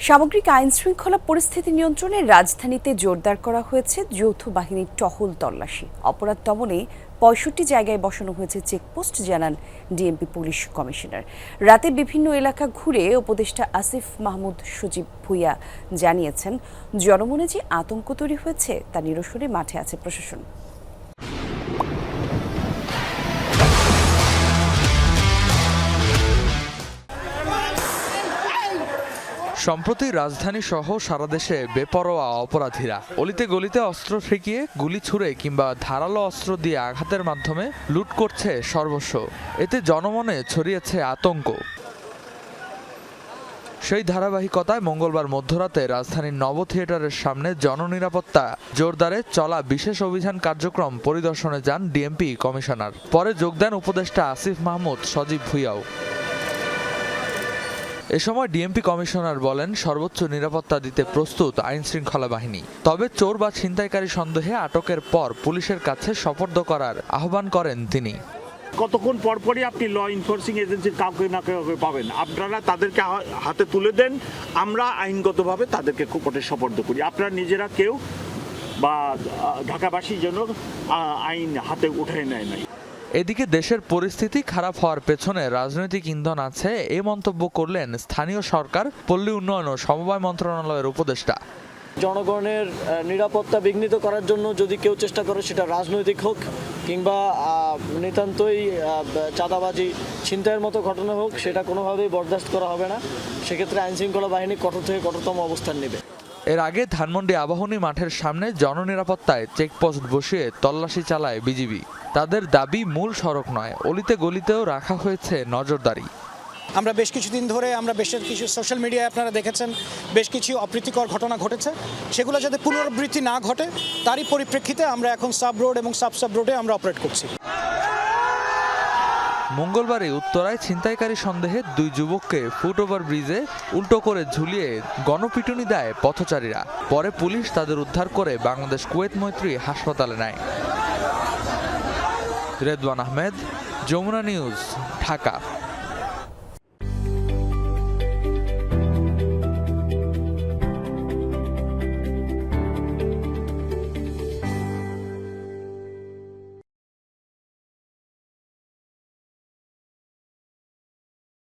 সামগ্রিক আইন শৃঙ্খলা পরিস্থিতি নিয়ন্ত্রণে রাজধানীতে জোরদার করা হয়েছে যৌথ বাহিনীর টহল তল্লাশি। অপরাধ দমনে ৬৫ জায়গায় বসানো হয়েছে চেকপোস্ট, জানান ডিএমপি পুলিশ কমিশনার। রাতে বিভিন্ন এলাকা ঘুরে উপদেষ্টা আসিফ মাহমুদ সজীব ভুইয়া জানিয়েছেন, জনমনে যে আতঙ্ক তৈরি হয়েছে তা নিরসনে মাঠে আছে প্রশাসন। সম্প্রতি রাজধানী সহ সারা দেশে বেপরোয়া অপরাধীরা অলিতে গলিতে অস্ত্র ঠেকিয়ে, গুলি ছুড়ে কিংবা ধারালো অস্ত্র দিয়ে আঘাতের মাধ্যমে লুট করছে সর্বস্ব। এতে জনমনে ছড়িয়েছে আতঙ্ক। সেই ধারাবাহিকতায় মঙ্গলবার মধ্যরাতে রাজধানীর নব থিয়েটারের সামনে জননিরাপত্তা জোরদারে চলা বিশেষ অভিযান কার্যক্রম পরিদর্শনে যান ডিএমপি কমিশনার। পরে যোগ দেন উপদেষ্টা আসিফ মাহমুদ সজীব ভুইয়াও। এ সময় ডিএমপি কমিশনার বলেন, সর্বোচ্চ নিরাপত্তা দিতে প্রস্তুত আইন শৃঙ্খলা বাহিনী। তবে চোর বা ছিনতাইকারী সন্দেহে আটকের পর পুলিশের কাছে সোপর্দ করার আহ্বান করেন তিনি। কতক্ষণ পরপরই আপনি ল এনফোর্সিং এজেন্সির কাউকে না কাউকে পাবেন, আপনারা তাদেরকে হাতে তুলে দেন, আমরা আইনগতভাবে তাদেরকে কোর্টে সোপর্দ করি। আপনারা নিজেরা কেউ বা ঢাকাবাসীর জন্য আইন হাতে উঠে নেয় নাই। এদিকে দেশের পরিস্থিতি খারাপ হওয়ার পেছনে রাজনৈতিক ইন্ধন আছে, এ মন্তব্য করলেন স্থানীয় সরকার, পল্লী উন্নয়ন ও সমবায় মন্ত্রণালয়ের উপদেষ্টা। জনগণের নিরাপত্তা বিঘ্নিত করার জন্য যদি কেউ চেষ্টা করে, সেটা রাজনৈতিক হোক কিংবা নিতান্তই চাঁদাবাজি ছিনতাইয়ের মতো ঘটনা হোক, সেটা কোনোভাবেই বরদাস্ত করা হবে না। সেক্ষেত্রে আইনশৃঙ্খলা বাহিনী কঠোর থেকে কঠোরতম অবস্থান নেবে। এর আগে ধানমন্ডি আবাহনী মাঠের সামনে জননিরাপত্তায় চেকপোস্ট বসিয়ে তল্লাশি চালায় বিজিবি। তাদের দাবি, মূল সড়ক নয়, অলিতে গলিতেও রাখা হয়েছে নজরদারি। আমরা বেশ কিছুদিন ধরে বেশ কিছু সোশ্যাল মিডিয়ায় আপনারা দেখেছেন বেশ কিছু অপ্রীতিকর ঘটনা ঘটেছে, সেগুলো যাতে পুনরাবৃত্তি না ঘটে তারই পরিপ্রেক্ষিতে আমরা এখন সাব রোড এবং সাব রোডে আমরা অপারেট করছি। মঙ্গলবারে উত্তরায় ছিনতাইকারী সন্দেহে 2 যুবককে ফুটওভার ব্রিজে উল্টো করে ঝুলিয়ে গণপিটুনি দেয় পথচারীরা। পরে পুলিশ তাদের উদ্ধার করে বাংলাদেশ কুয়েত মৈত্রী হাসপাতালে নেয়। রেদওয়ান আহমেদ, যমুনা নিউজ, ঢাকা।